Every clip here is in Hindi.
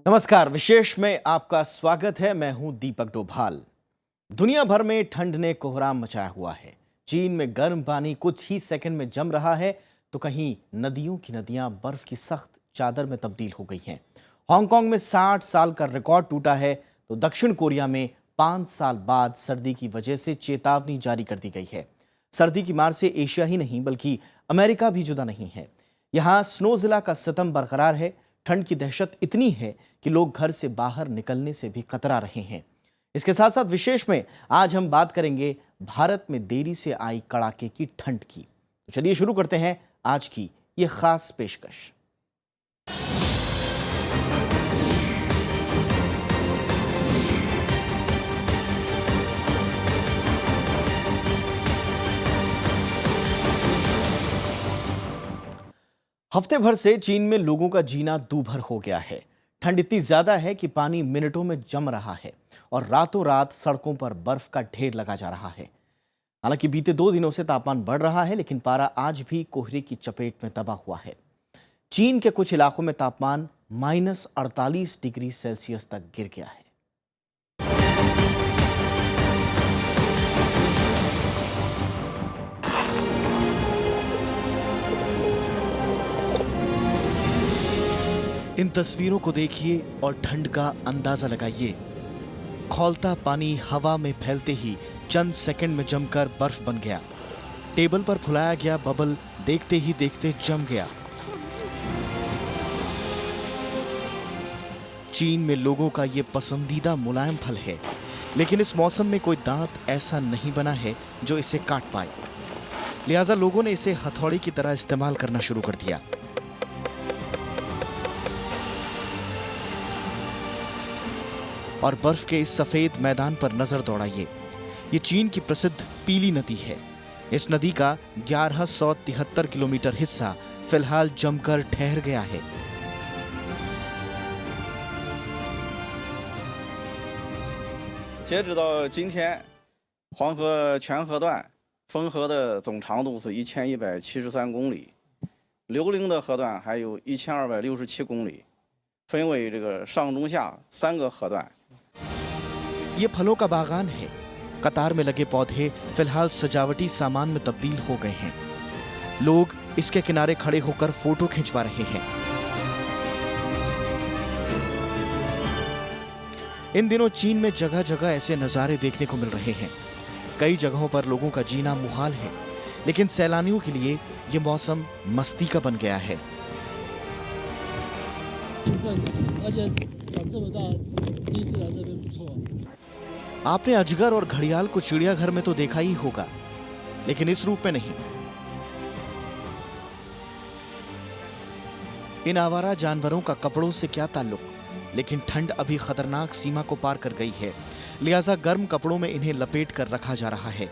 नमस्कार, विशेष में आपका स्वागत है। मैं हूं दीपक डोभाल। दुनिया भर में ठंड ने कोहराम मचाया हुआ है। चीन में गर्म पानी कुछ ही सेकंड में जम रहा है, तो कहीं नदियों की नदियां बर्फ की सख्त चादर में तब्दील हो गई हैं। हांगकांग में 60 साल का रिकॉर्ड टूटा है, तो दक्षिण कोरिया में 5 साल बाद सर्दी की वजह से चेतावनी जारी कर दी गई है। सर्दी की मार से एशिया ही नहीं बल्कि अमेरिका भी जुदा नहीं है। यहाँ स्नो जिला का सितम बरकरार है। ठंड की दहशत इतनी है कि लोग घर से बाहर निकलने से भी कतरा रहे हैं। इसके साथ साथ विशेष में आज हम बात करेंगे भारत में देरी से आई कड़ाके की ठंड की। तो चलिए शुरू करते हैं आज की ये खास पेशकश। हफ्ते भर से चीन में लोगों का जीना दूभर हो गया है। ठंड इतनी ज्यादा है कि पानी मिनटों में जम रहा है और रातों रात सड़कों पर बर्फ का ढेर लगा जा रहा है। हालांकि बीते 2 दिनों से तापमान बढ़ रहा है, लेकिन पारा आज भी कोहरे की चपेट में दबा हुआ है। चीन के कुछ इलाकों में तापमान -48 डिग्री सेल्सियस तक गिर गया है। इन तस्वीरों को देखिए और ठंड का अंदाजा लगाइए। खौलता पानी हवा में फैलते ही चंद सेकंड में जमकर बर्फ बन गया। टेबल पर फुलाया गया बबल देखते ही देखते जम गया। चीन में लोगों का ये पसंदीदा मुलायम फल है, लेकिन इस मौसम में कोई दांत ऐसा नहीं बना है जो इसे काट पाए। लिहाजा लोगों ने इसे हथौड़ी की तरह इस्तेमाल करना शुरू कर दिया। और बर्फ के इस सफेद मैदान पर नजर दौड़ाइए। ये चीन की प्रसिद्ध पीली नदी है। इस नदी का 1173 किलोमीटर हिस्सा फिलहाल जमकर ठहर गया है।截止到今天，黄河全河段封河的总长度是1173公里，刘陵的河段还有1267公里，分为这个上中下3个河段。 ये फलों का बागान है। कतार में लगे पौधे फिलहाल सजावटी सामान में तब्दील हो गए हैं। लोग इसके किनारे खड़े होकर फोटो खिंचवा रहे हैं। इन दिनों चीन में जगह जगह ऐसे नजारे देखने को मिल रहे हैं। कई जगहों पर लोगों का जीना मुहाल है, लेकिन सैलानियों के लिए ये मौसम मस्ती का बन गया है। आपने अजगर और घड़ियाल को चिड़ियाघर में तो देखा ही होगा, लेकिन इस रूप में नहीं। इन आवारा जानवरों का कपड़ों से क्या ताल्लुक, लेकिन ठंड अभी खतरनाक सीमा को पार कर गई है। लिहाजा गर्म कपड़ों में इन्हें लपेट कर रखा जा रहा है।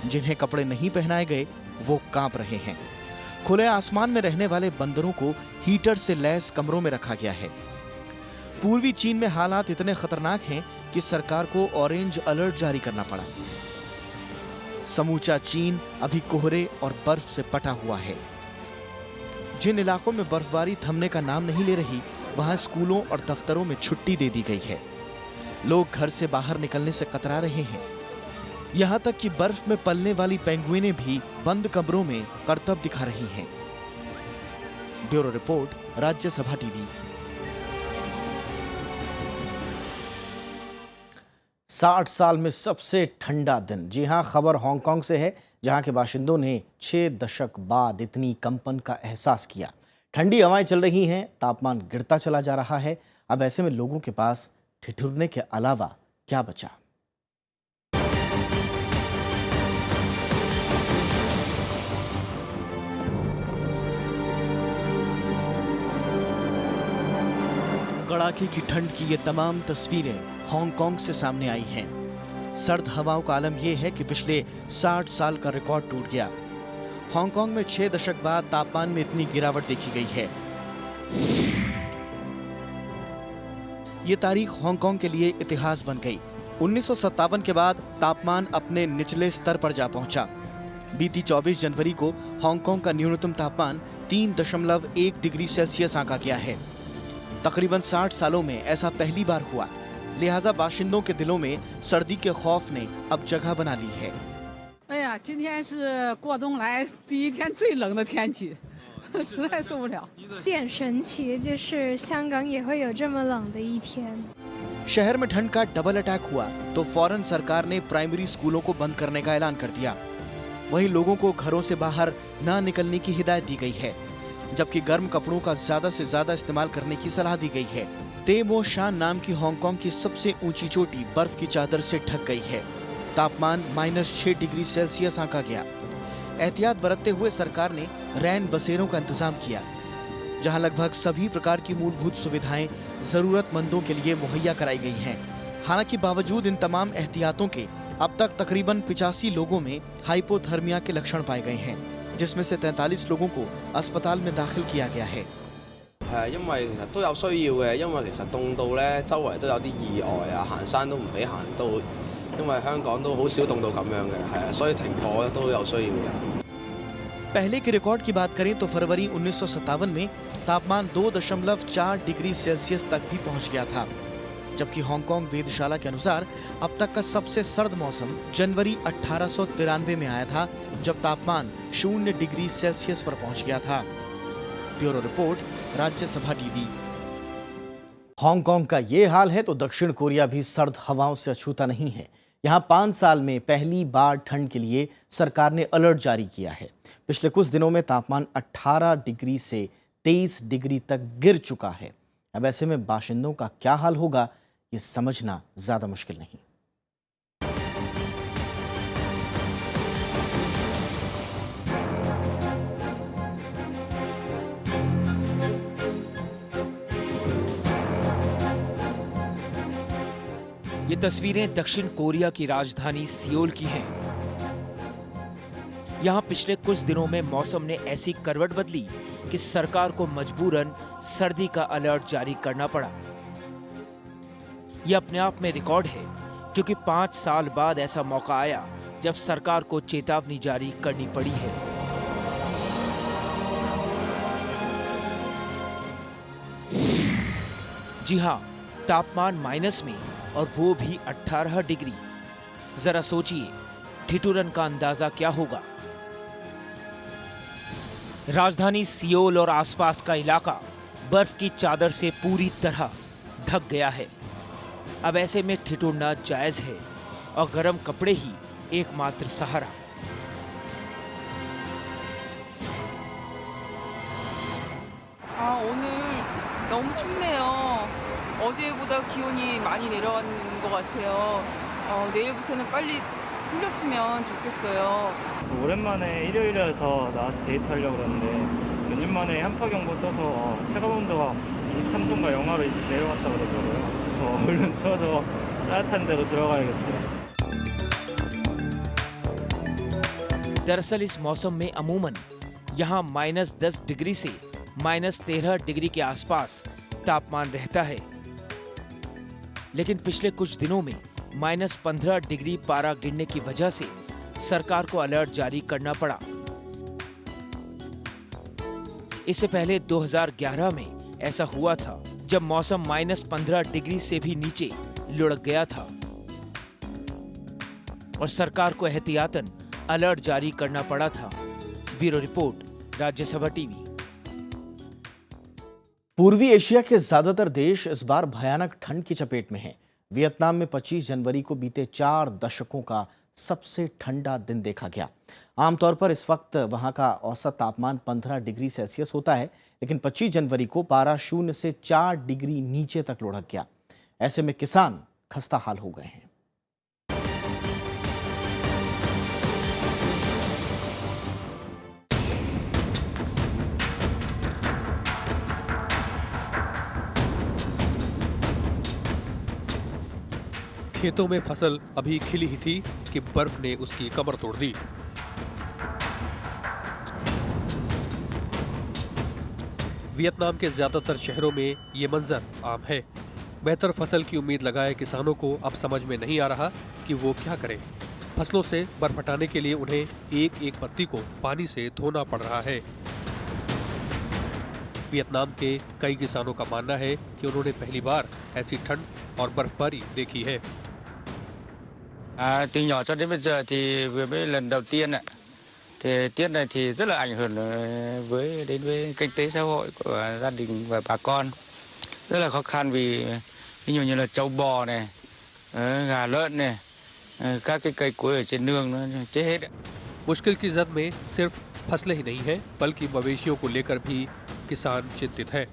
जिन्हें कपड़े नहीं पहनाए गए वो कांप रहे हैं। खुले आसमान में रहने वाले बंदरों को हीटर से लैस कमरों में रखा गया है। पूर्वी चीन में हालात इतने खतरनाक हैं कि सरकार को ऑरेंज अलर्ट जारी करना पड़ा। समूचा चीन अभी कोहरे और बर्फ से पटा हुआ है। जिन इलाकों में बर्फबारी थमने का नाम नहीं ले रही, वहां स्कूलों और दफ्तरों में छुट्टी दे दी गई है। लोग घर से बाहर निकलने से कतरा रहे हैं। यहां तक कि बर्फ में पलने वाली पेंगुइनें भी बंद कमरों में करतब दिखा रही हैं। Bureau report, Rajya Sabha TV. 60 साल में सबसे ठंडा दिन। जी हां, खबर हांगकांग से है, जहां के बाशिंदों ने 6 दशक बाद इतनी कंपन का एहसास किया। ठंडी हवाएं चल रही हैं, तापमान गिरता चला जा रहा है। अब ऐसे में लोगों के पास ठिठुरने के अलावा क्या बचा? कड़ाके की ठंड की ये तमाम तस्वीरें हांगकांग से सामने आई हैं। सर्द हवाओं का आलम यह है कि पिछले 60 साल का रिकॉर्ड टूट गया। हांगकांग में 6 दशक बाद तापमान में इतनी गिरावट देखी गई है। ये तारीख हांगकांग के लिए इतिहास बन गई। 1957 के बाद तापमान अपने निचले स्तर पर जा पहुंचा। बीती 24 जनवरी को हांगकांग का न्यूनतम तापमान 3.1 डिग्री सेल्सियस आंका गया है। तकरीबन 60 सालों में ऐसा पहली बार हुआ। लिहाजा बाशिंदों के दिलों में सर्दी के खौफ ने अब जगह बना ली है। 哎呀，今天是过冬来第一天最冷的天气，实在受不了。有点神奇，就是香港也会有这么冷的一天。 शहर में ठंड का डबल अटैक हुआ तो फौरन सरकार ने प्राइमरी स्कूलों को बंद करने का ऐलान कर दिया। वहीं लोगों को घरों से बाहर ना निकलने की हिदायत दी गई है, जबकि गर्म कपड़ों का ज्यादा से ज्यादा इस्तेमाल करने की सलाह दी गई है। तेमो शान नाम की हांगकांग की सबसे ऊंची चोटी बर्फ की चादर से ढक गई है। तापमान -6 डिग्री सेल्सियस आंका गया। एहतियात बरतते हुए सरकार ने रैन बसेरों का इंतजाम किया, जहां लगभग सभी प्रकार की मूलभूत सुविधाएं जरूरतमंदों के लिए मुहैया कराई गई हैं। हालांकि बावजूद इन तमाम एहतियातों के अब तक तकरीबन 85 लोगों में हाइपोथर्मिया के लक्षण पाए गए हैं, जिसमें से 43 लोगों को अस्पताल में दाखिल किया गया है। 係因為其實都有需要嘅，因為其實凍到咧，周圍都有啲意外啊，行山都唔俾行到，因為香港都好少凍到咁樣嘅，係啊，所以停課都有需要嘅。 पहले के रिकॉर्ड की बात करें तो फरवरी 1957 में तापमान 2.4 डिग्री सेल्सियस तक भी पहुंच गया था, जबकि हांगकांग वेधशाला के अनुसार अब तक का सबसे सर्द मौसम जनवरी 1893 में आया था, जब तापमान 0 डिग्री सेल्सियस पर पहुंच गया था। Bureau report, Rajya Sabha TV. Hong Kong का ये हाल है तो दक्षिण कोरिया भी सर्द हवाओं से अछूता नहीं है। यहाँ 5 साल में पहली बार ठंड के लिए सरकार ने अलर्ट जारी किया है। पिछले कुछ दिनों में तापमान 18 डिग्री से 23 डिग्री तक गिर चुका है। अब ऐसे में बाशिंदों का क्या हाल होगा, ये समझना ज्यादा मुश्किल नहीं। ये तस्वीरें दक्षिण कोरिया की राजधानी सियोल की हैं। यहाँ पिछले कुछ दिनों में मौसम ने ऐसी करवट बदली कि सरकार को मजबूरन सर्दी का अलर्ट जारी करना पड़ा। ये अपने आप में रिकॉर्ड है, क्योंकि 5 साल बाद ऐसा मौका आया जब सरकार को चेतावनी जारी करनी पड़ी है। जी हाँ, तापमान माइनस में, और वो भी 18 डिग्री। जरा सोचिए, ठिठुरन का अंदाजा क्या होगा। राजधानी सियोल और आसपास का इलाका बर्फ की चादर से पूरी तरह ढक गया है। अब ऐसे में ठिठुरना जायज है और गर्म कपड़े ही एकमात्र सहारा। 오늘 너무 춥네요. 어제보다 기온이 많이 내려가는 것 같아요. 내일부터는 빨리 풀렸으면 좋겠어요. 오랜만에 일요일이라서 나와서 데이트하려고 그러는데 몇 년 만에 한파경보 떠서 체감온도가 23도인가 영하로 내려갔다 그러더라고요. 그래서 얼른 추워서 따뜻한 데로 들어가야겠어요. दरअसल इस मौसम में अमूमन यहाँ -10 डिग्री से -13 डिग्री के आसपास तापमान रहता है, लेकिन पिछले कुछ दिनों में -15 डिग्री पारा गिरने की वजह से सरकार को अलर्ट जारी करना पड़ा। इससे पहले 2011 में ऐसा हुआ था, जब मौसम -15 डिग्री से भी नीचे लुढ़क गया था और सरकार को एहतियातन अलर्ट जारी करना पड़ा था। Bureau report, Rajya Sabha TV. पूर्वी एशिया के ज्यादातर देश इस बार भयानक ठंड की चपेट में हैं। वियतनाम में 25 जनवरी को बीते 4 दशकों का सबसे ठंडा दिन देखा गया। आमतौर पर इस वक्त वहां का औसत तापमान 15 डिग्री सेल्सियस होता है, लेकिन 25 जनवरी को पारा 0 से 4 डिग्री नीचे तक लुढ़क गया। ऐसे में किसान खस्ता हाल हो गए हैं। खेतों में फसल अभी खिली ही थी कि बर्फ ने उसकी कमर तोड़ दी। वियतनाम के ज्यादातर शहरों में ये मंजर आम है। बेहतर फसल की उम्मीद लगाए किसानों को अब समझ में नहीं आ रहा कि वो क्या करें। फसलों से बर्फ हटाने के लिए उन्हें एक एक पत्ती को पानी से धोना पड़ रहा है। वियतनाम के कई किसानों का मानना है कि उन्होंने पहली बार ऐसी ठंड और बर्फबारी देखी है। Từ nhỏ cho đến bây giờ thì vừa mới lần đầu tiên ạ. Thì tiết này thì rất là ảnh hưởng đến với kinh tế xã hội của gia đình và bà con. Rất là khó khăn vì ví dụ như là trâu bò này, gà lợn này, các cái cây cối ở trên nương nó chết hết ạ. मुश्किल की जद में सिर्फ फसलें ही नहीं है बल्कि मवेशियों को लेकर भी किसान चिंतित है।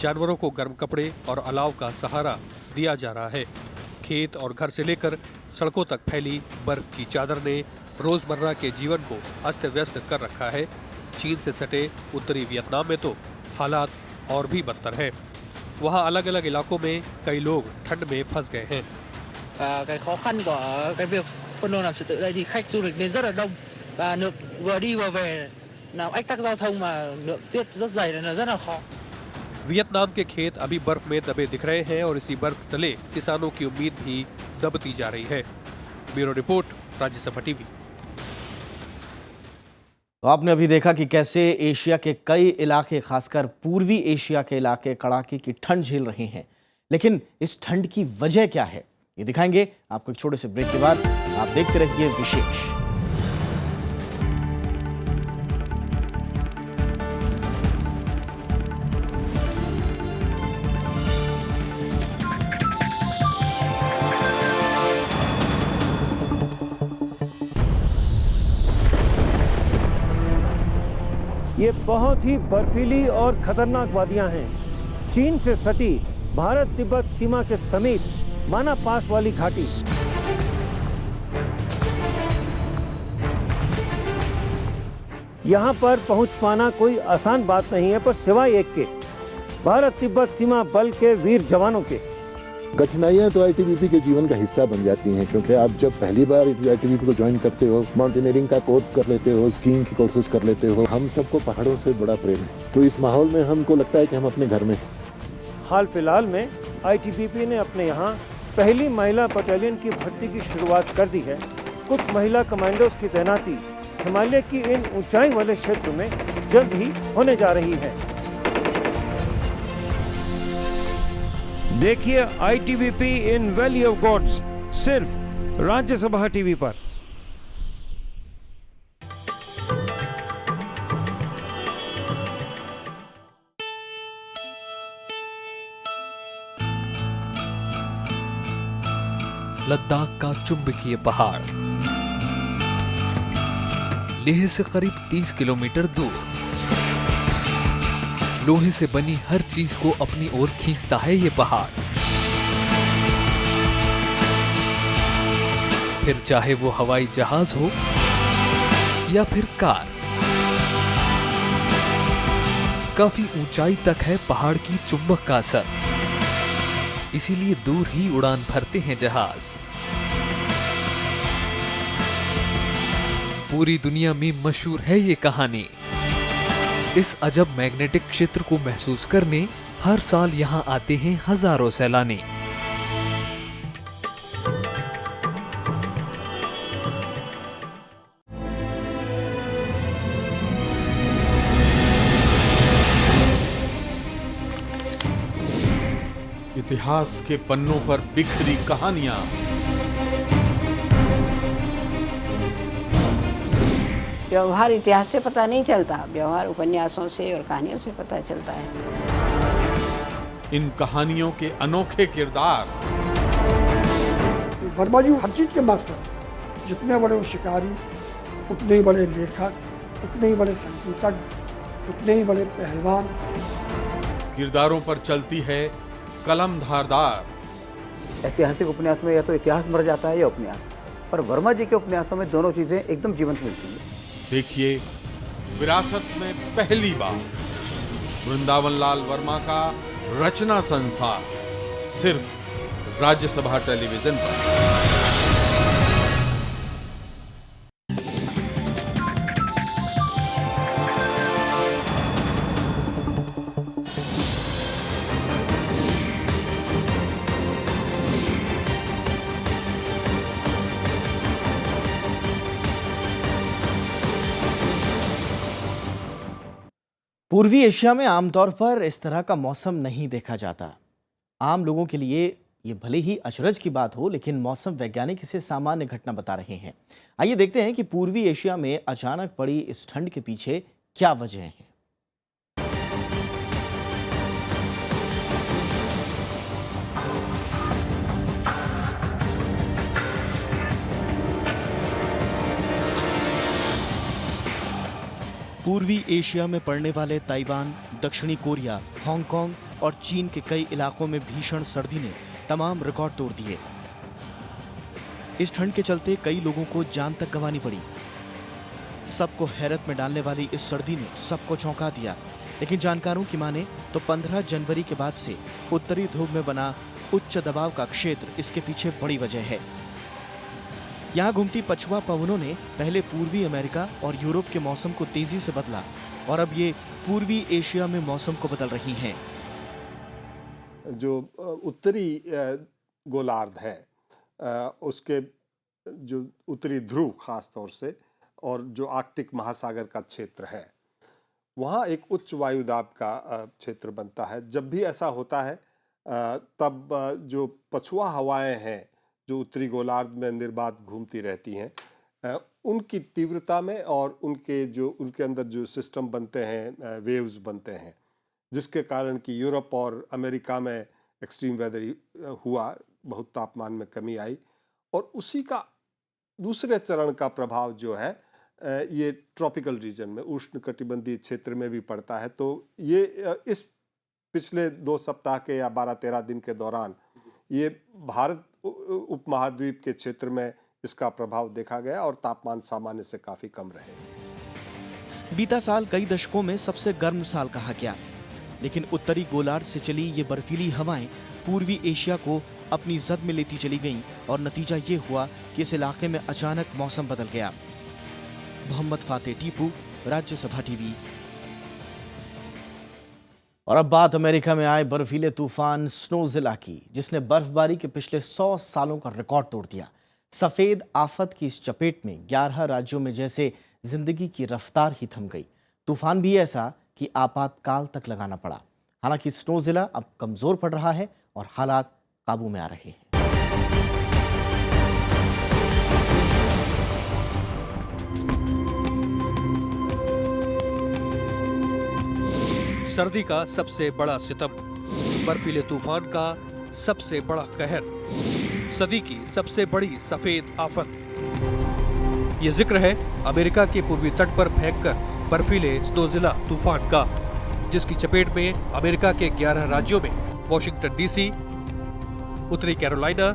जानवरों को गर्म कपड़े और अलाव का सहारा दिया जा रहा है। खेत और घर से लेकर सड़कों तक फैली बर्फ की चादर ने रोजमर्रा के जीवन को अस्त व्यस्त कर रखा है। चीन से सटे उत्तरी वियतनाम में तो हालात और भी बदतर है। वहाँ अलग अलग इलाकों में कई लोग ठंड में फंस गए हैं। Cái khó khăn của cái việc phân luồng làm trật tự đây thì khách du lịch đến rất là đông và lượng vừa đi vừa về làm ách tắc giao thông mà lượng tuyết rất dày nên là rất là khó. Vietnam के खेत अभी बर्फ में दबे दिख रहे हैं और इसी बर्फ तले किसानों की उम्मीद भी दबती जा रही है। Bureau report, Rajya Sabha TV. तो आपने अभी देखा कि कैसे एशिया के कई इलाके, खासकर पूर्वी एशिया के इलाके कड़ाके की ठंड झेल रहे हैं। लेकिन इस ठंड की वजह क्या है, ये दिखाएंगे आपको एक छोटे से ब्रेक के बाद। आप देखते रहिए विशेष। ये बहुत ही बर्फीली और खतरनाक वादियां हैं। चीन से सटी भारत तिब्बत सीमा के समीप माना पास वाली घाटी। यहां पर पहुंच पाना कोई आसान बात नहीं है, पर सिवाय एक के, भारत तिब्बत सीमा बल के वीर जवानों के। कठिनाइयां तो आईटीबीपी के जीवन का हिस्सा बन जाती हैं, क्योंकि आप जब पहली बार आईटीबीपी को ज्वाइन करते हो, माउंटेनियरिंग का कोर्स कर लेते हो, स्कीइंग की कोर्सेज कर लेते हो। हम सबको पहाड़ों से बड़ा प्रेम है, तो इस माहौल में हमको लगता है कि हम अपने घर में। हाल फिलहाल में आईटीबीपी ने अपने यहाँ पहली महिला बटालियन की भर्ती की शुरुआत कर दी है। कुछ महिला कमांडोज की तैनाती हिमालय की इन ऊंचाई वाले क्षेत्र में जल्द ही होने जा रही है। देखिए ITBP in valley of gods, सिर्फ राज्यसभा टीवी पर। लद्दाख का चुंबकीय पहाड़, लेह से करीब 30 किलोमीटर दूर, लोहे से बनी हर चीज को अपनी ओर खींचता है ये पहाड़। फिर चाहे वो हवाई जहाज हो या फिर कार, काफी ऊंचाई तक है पहाड़ की चुंबक का असर, इसीलिए दूर ही उड़ान भरते हैं जहाज। पूरी दुनिया में मशहूर है ये कहानी। इस अजब मैग्नेटिक क्षेत्र को महसूस करने हर साल यहाँ आते हैं हजारों सैलानी। इतिहास के पन्नों पर बिखरी कहानियां, व्यवहार इतिहास से पता नहीं चलता, व्यवहार उपन्यासों से और कहानियों से पता चलता है। इन कहानियों के अनोखे किरदार। वर्मा जी हर चीज के मास्टर, जितने बड़े शिकारी, उतने ही बड़े लेखक, उतने ही बड़े संगीतज्ञ, उतने ही बड़े पहलवान। किरदारों पर चलती है कलम धारदार। ऐतिहासिक उपन्यास में या तो इतिहास मर जाता है या उपन्यास, पर वर्मा जी के उपन्यासों में दोनों चीजें एकदम जीवंत मिलती हैं। देखिए विरासत में पहली बार वृंदावन लाल वर्मा का रचना संसार, सिर्फ राज्यसभा टेलीविजन पर। पूर्वी एशिया में आमतौर पर इस तरह का मौसम नहीं देखा जाता। आम लोगों के लिए ये भले ही अचरज की बात हो, लेकिन मौसम वैज्ञानिक इसे सामान्य घटना बता रहे हैं। आइए देखते हैं कि पूर्वी एशिया में अचानक पड़ी इस ठंड के पीछे क्या वजह है। पूर्वी एशिया में पड़ने वाले ताइवान, दक्षिणी कोरिया, हांगकांग और चीन के कई इलाकों में भीषण सर्दी ने तमाम रिकॉर्ड तोड़ दिए। इस ठंड के चलते कई लोगों को जान तक गंवानी पड़ी। सबको हैरत में डालने वाली इस सर्दी ने सबको चौंका दिया। लेकिन जानकारों की माने तो 15 जनवरी के बाद से उत्तरी ध्रुव में बना उच्च दबाव का क्षेत्र इसके पीछे बड़ी वजह है। यहाँ घूमती पछुआ पवनों ने पहले पूर्वी अमेरिका और यूरोप के मौसम को तेजी से बदला और अब ये पूर्वी एशिया में मौसम को बदल रही हैं। जो उत्तरी गोलार्ध है, उसके जो उत्तरी ध्रुव खास तौर से और जो आर्कटिक महासागर का क्षेत्र है, वहाँ एक उच्च वायुदाब का क्षेत्र बनता है। जब भी ऐसा होता है तब जो पछुआ हवाएं हैं जो उत्तरी गोलार्ध में निर्बाध घूमती रहती हैं, उनकी तीव्रता में और उनके अंदर जो सिस्टम बनते हैं, वेव्स बनते हैं, जिसके कारण कि यूरोप और अमेरिका में एक्सट्रीम वेदर हुआ, बहुत तापमान में कमी आई। और उसी का दूसरे चरण का प्रभाव जो है ये ट्रॉपिकल रीजन में, उष्णकटिबंधीय क्षेत्र में भी पड़ता है। तो ये इस पिछले 2 सप्ताह के या 12-13 दिन के दौरान ये भारत उपमहाद्वीप के क्षेत्र में इसका प्रभाव देखा गया और तापमान सामान्य से काफी कम रहे। बीता साल कई दशकों में सबसे गर्म साल कहा गया, लेकिन उत्तरी गोलार्ध से चली ये बर्फीली हवाएं पूर्वी एशिया को अपनी जद में लेती चली गईं और नतीजा ये हुआ कि इस इलाके में अचानक मौसम बदल गया। मोहम्मद फातेह टीपू, राज्यसभा टीवी। और अब बात अमेरिका में आए बर्फीले तूफान स्नोजिला की, जिसने बर्फबारी के पिछले 100 सालों का रिकॉर्ड तोड़ दिया। सफेद आफत की इस चपेट में 11 राज्यों में जैसे जिंदगी की रफ्तार ही थम गई। तूफान भी ऐसा कि आपातकाल तक लगाना पड़ा। हालांकि स्नोजिला अब कमजोर पड़ रहा है और हालात काबू में आ रहे हैं। सर्दी का सबसे बड़ा सितम, बर्फीले तूफान का सबसे बड़ा कहर, सदी की सबसे बड़ी सफेद आफत। ये जिक्र है अमेरिका के पूर्वी तट पर फेंककर बर्फीले स्नोजिला तूफान का, जिसकी चपेट में अमेरिका के 11 राज्यों में वॉशिंगटन डीसी, उत्तरी Carolina,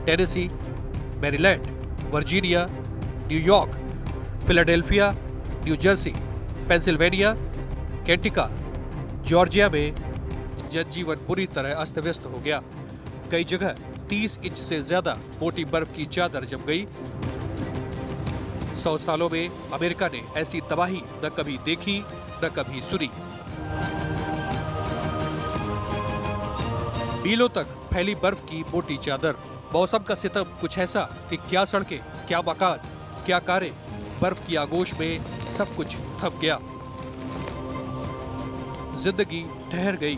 Tennessee, Maryland, Virginia, New York, Philadelphia, New Jersey, Pennsylvania, Kentucky, Georgia में जनजीवन बुरी तरह अस्त व्यस्त हो गया। कई जगह 30 इंच से ज्यादा मोटी बर्फ की चादर जम गई। 100 सालों में अमेरिका ने ऐसी तबाही न कभी देखी न कभी सुनी। मीलों तक फैली बर्फ की मोटी चादर। मौसम का सितम कुछ ऐसा कि क्या सड़कें, क्या मकान, क्या कारें, बर्फ की आगोश में सब कुछ थम गया। जिंदगी ठहर गई।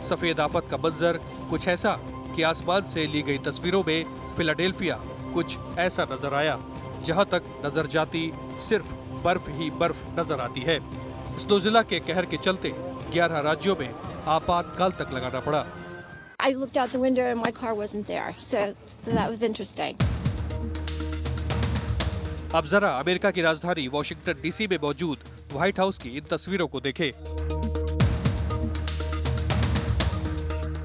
सफेद आफत का मंजर कुछ ऐसा कि आसमान से ली गई तस्वीरों में फिलाडेल्फिया कुछ ऐसा नजर आया। जहां तक नजर जाती सिर्फ बर्फ ही बर्फ नजर आती है। स्नोजिला के कहर के चलते 11 राज्यों में आपातकाल तक लगाना पड़ा। I looked out the window and my car wasn't there, so that was interesting. अब जरा अमेरिका की राजधानी वॉशिंगटन डीसी में मौजूद व्हाइट हाउस की इन तस्वीरों को देखें।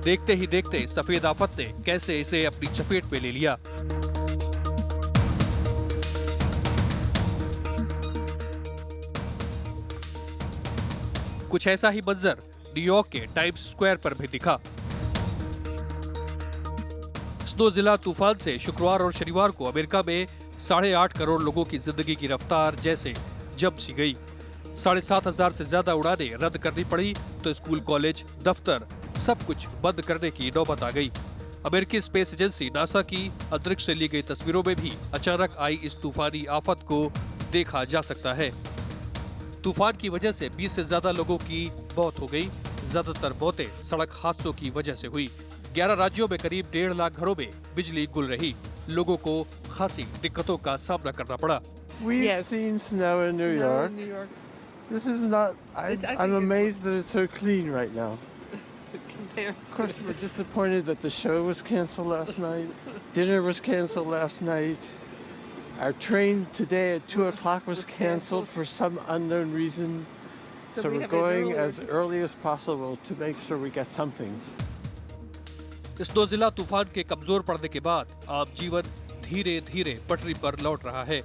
देखते ही देखते सफेद आफत ने कैसे इसे अपनी चपेट में ले लिया। कुछ ऐसा ही मंजर न्यूयॉर्क के टाइम्स स्क्वायर पर भी दिखा। स्नोजिला तूफान से शुक्रवार और शनिवार को अमेरिका में 8.5 करोड़ लोगों की जिंदगी की रफ्तार जैसे जम सी गई। 7,500 से ज्यादा उड़ानें रद्द करनी पड़ी तो स्कूल, कॉलेज, दफ्तर सब कुछ बंद करने की नौबत आ गई। अमेरिकी स्पेस एजेंसी नासा की अंतरिक्ष से ली गई तस्वीरों में भी अचानक आई इस तूफानी आफत को देखा जा सकता है। तूफान की वजह से 20 से ज्यादा लोगों की मौत हो गई। ज्यादातर मौतें सड़क हादसों की वजह से हुई। 11 राज्यों में करीब 1.5 लाख घरों में बिजली गुल रही। लोगों को खासी दिक्कतों का सामना करना पड़ा। We've seen snow in New York. This is not. I'm amazed that it's so clean right now. Of course, we're disappointed that the show was canceled last night. Dinner was canceled last night. Our train today at 2 o'clock was canceled for some unknown reason. So we're going as early as possible to make sure we get something. इस नौजिला तूफान के कमजोर पड़ने के बाद आम जीवन धीरे धीरे पटरी पर लौट रहा है।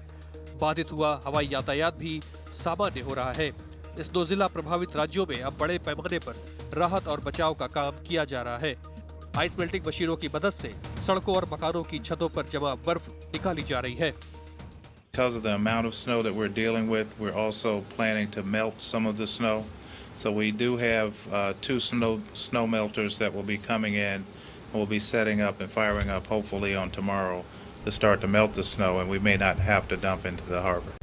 बाधित हुआ हवाई यातायात भी सामान्य हो रहा है। इस नौजिला प्रभावित राज्यों में अब बड़े पैमाने पर राहत और बचाव का काम किया जा रहा है। आइस मेल्टिंग मशीनों की मदद से सड़कों और मकानों की छतों पर जमा बर्फ निकाली जा रही है। Because of the amount of snow that we're dealing with, we're also planning to melt some of the snow. So we do have 2 snow melters that will be coming in. We'll be setting up and firing up hopefully on tomorrow to start to melt the snow, and we may not have to dump into the harbor.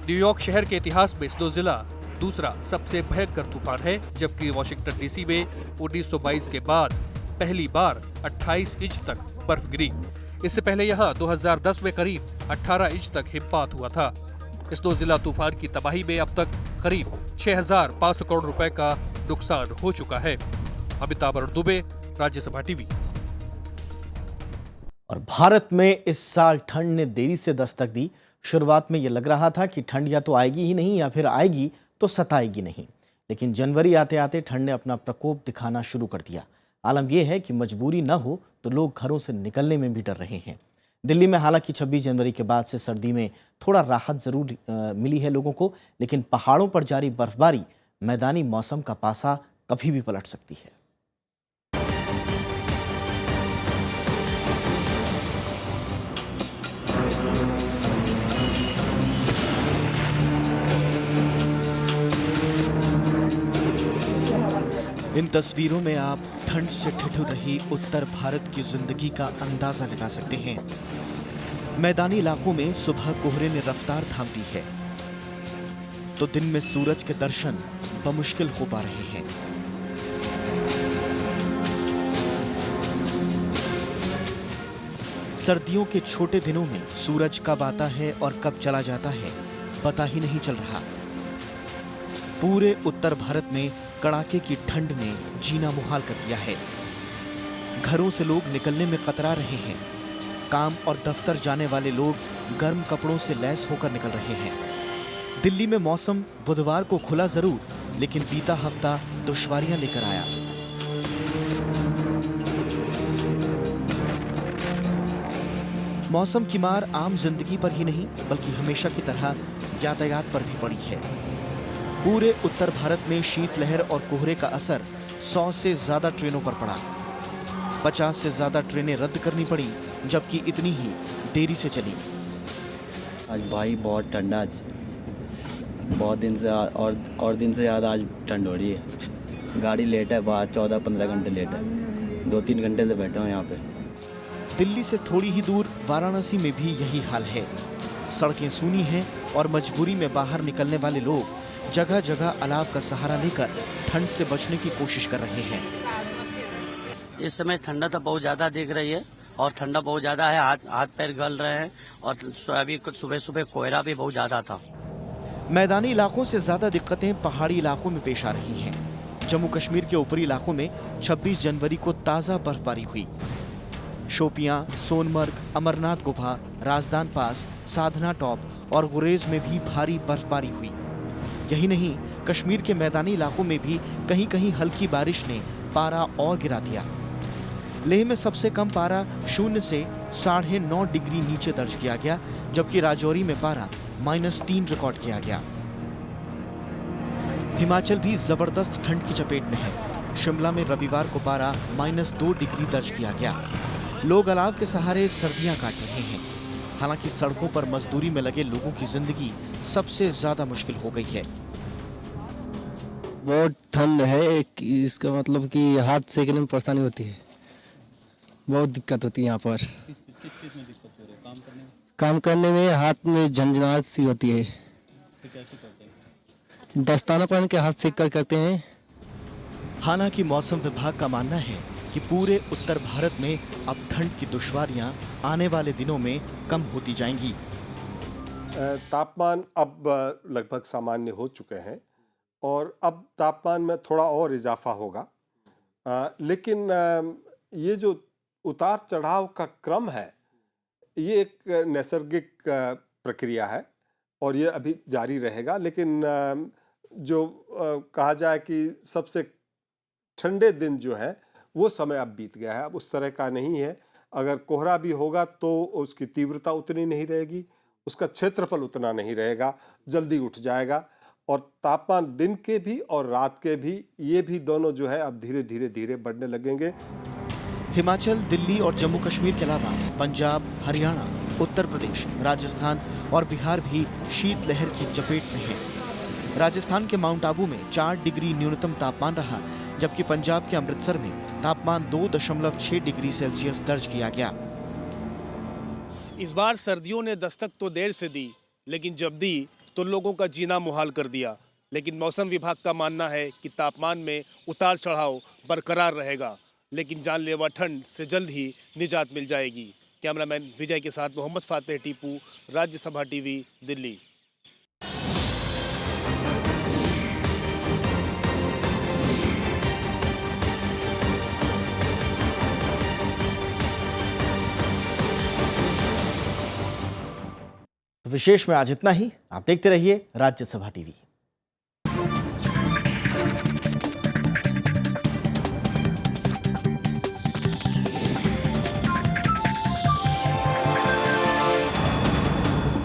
New York शहर के इतिहास में स्नोजिला दूसरा सबसे भयंकर तूफान है, जबकि वाशिंगटन डीसी में 1922 के बाद पहली बार 28 इंच तक बर्फ गिरी। इससे पहले यहाँ 2010 में करीब 18 इंच तक हिमपात हुआ था। इस नौजिला तूफान की तबाही में अब तक करीब 6,500 करोड़ रुपए का नुकसान हो चुका है। अमिताभ अरुण दुबे, राज्यसभा टीवी। और भारत में इस साल ठंड ने देरी से दस्तक दी। शुरुआत में यह लग रहा था कि ठंड या तो आएगी ही नहीं या फिर आएगी तो सताएगी नहीं, लेकिन जनवरी आते आते ठंड ने अपना प्रकोप दिखाना शुरू कर दिया। आलम यह है कि मजबूरी न हो तो लोग घरों से निकलने में भी डर रहे हैं। दिल्ली में हालांकि 26 जनवरी के बाद से सर्दी में थोड़ा राहत जरूर मिली है लोगों को, लेकिन पहाड़ों पर जारी बर्फबारी मैदानी मौसम का पासा कभी भी पलट सकती है। इन तस्वीरों में आप ठंड से ठिठुर रही उत्तर भारत की जिंदगी का अंदाजा लगा सकते हैं। मैदानी इलाकों में सुबह कोहरे ने रफ्तार थाम दी है तो दिन में सूरज के दर्शन बमुश्किल हो पा रहे हैं। सर्दियों के छोटे दिनों में सूरज कब आता है और कब चला जाता है पता ही नहीं चल रहा। पूरे उत्तर भारत में कड़ाके की ठंड ने जीना मुहाल कर दिया है। घरों से लोग निकलने में कतरा रहे हैं। काम और दफ्तर जाने वाले लोग गर्म कपड़ों से लैस होकर निकल रहे हैं। दिल्ली में मौसम बुधवार को खुला जरूर, लेकिन बीता हफ्ता दुश्वारियां लेकर आया। मौसम की मार आम जिंदगी पर ही नहीं बल्कि हमेशा की तरह यातायात पर भी पड़ी है। पूरे उत्तर भारत में शीतलहर और कोहरे का असर 100 से ज्यादा ट्रेनों पर पड़ा। 50 से ज्यादा ट्रेनें रद्द करनी पड़ी, जबकि इतनी ही देरी से चली। आज भाई बहुत ठंडा, आज बहुत दिन से और दिन से ज़्यादा आज ठंड हो रही है। गाड़ी लेट है, बाहर 14-15 घंटे लेट है। 2-3 घंटे से बैठा हूँ यहाँ पे। दिल्ली से थोड़ी ही दूर वाराणसी में भी यही हाल है। सड़कें सूनी हैं और मजबूरी में बाहर निकलने वाले लोग जगह जगह अलाव का सहारा लेकर ठंड से बचने की कोशिश कर रहे हैं। इस समय ठंडा तो बहुत ज्यादा दिख रही है और ठंडा बहुत ज्यादा है। हाथ पैर गल रहे हैं और अभी कुछ सुबह कोहरा भी बहुत ज्यादा था। मैदानी इलाकों से ज्यादा दिक्कतें पहाड़ी इलाकों में पेश आ रही हैं। जम्मू कश्मीर के ऊपरी इलाकों में 26 जनवरी को ताजा बर्फबारी हुई। शोपियां, सोनमर्ग, अमरनाथ गुफा, राजदान पास, साधना टॉप और गुरेज में भी भारी बर्फबारी हुई। यही नहीं, कश्मीर के मैदानी इलाकों में भी कहीं कहीं हल्की बारिश ने पारा और गिरा दिया। लेह में सबसे कम पारा 0 से 9.5 डिग्री नीचे दर्ज किया गया, जबकि राजौरी में पारा -3 रिकॉर्ड किया गया। हिमाचल भी जबरदस्त ठंड की चपेट में है। शिमला में रविवार को पारा -2 डिग्री दर्ज किया गया। लोग अलाव के सहारे सर्दियां काट रहे हैं। हालांकि सड़कों पर मजदूरी में लगे लोगों की जिंदगी सबसे ज्यादा मुश्किल हो गई है। बहुत ठंड है, इसका मतलब कि हाथ सेकने में परेशानी होती है। बहुत दिक्कत होती है यहाँ पर। किस चीज में दिक्कत हो रही है? काम करने में हाथ में झंझनाहट सी होती है। तो कैसे करते हैं? दस्ताना पहन के हाथ सेक कर करते हैं। हालांकि मौसम विभाग का मानना है कि पूरे उत्तर भारत में अब ठंड की दुश्वारियां आने वाले दिनों में कम होती जाएंगी। तापमान अब लगभग सामान्य हो चुके हैं और अब तापमान में थोड़ा और इजाफा होगा, लेकिन ये जो उतार चढ़ाव का क्रम है ये एक नैसर्गिक प्रक्रिया है और ये अभी जारी रहेगा। लेकिन जो कहा जाए कि सबसे ठंडे दिन जो है वो समय अब बीत गया है, अब उस तरह का नहीं है। अगर कोहरा भी होगा तो उसकी तीव्रता उतनी नहीं रहेगी, उसका क्षेत्रफल उतना नहीं रहेगा, जल्दी उठ जाएगा। और तापमान दिन के भी और रात के भी, ये भी दोनों जो है अब धीरे धीरे बढ़ने लगेंगे। हिमाचल, दिल्ली और जम्मू कश्मीर के अलावा पंजाब, हरियाणा, उत्तर प्रदेश, राजस्थान और बिहार भी शीतलहर की चपेट में है। राजस्थान के माउंट आबू में 4 डिग्री न्यूनतम तापमान रहा, जबकि पंजाब के अमृतसर में तापमान 2.6 डिग्री सेल्सियस दर्ज किया गया। इस बार सर्दियों ने दस्तक तो देर से दी, लेकिन जब दी तो लोगों का जीना मुहाल कर दिया। लेकिन मौसम विभाग का मानना है कि तापमान में उतार चढ़ाव बरकरार रहेगा, लेकिन जानलेवा ठंड से जल्द ही निजात मिल जाएगी। कैमरामैन विजय के साथ मोहम्मद फातेह टीपू, राज्यसभा टीवी, दिल्ली। विशेष में आज इतना ही। आप देखते रहिए राज्यसभा टीवी।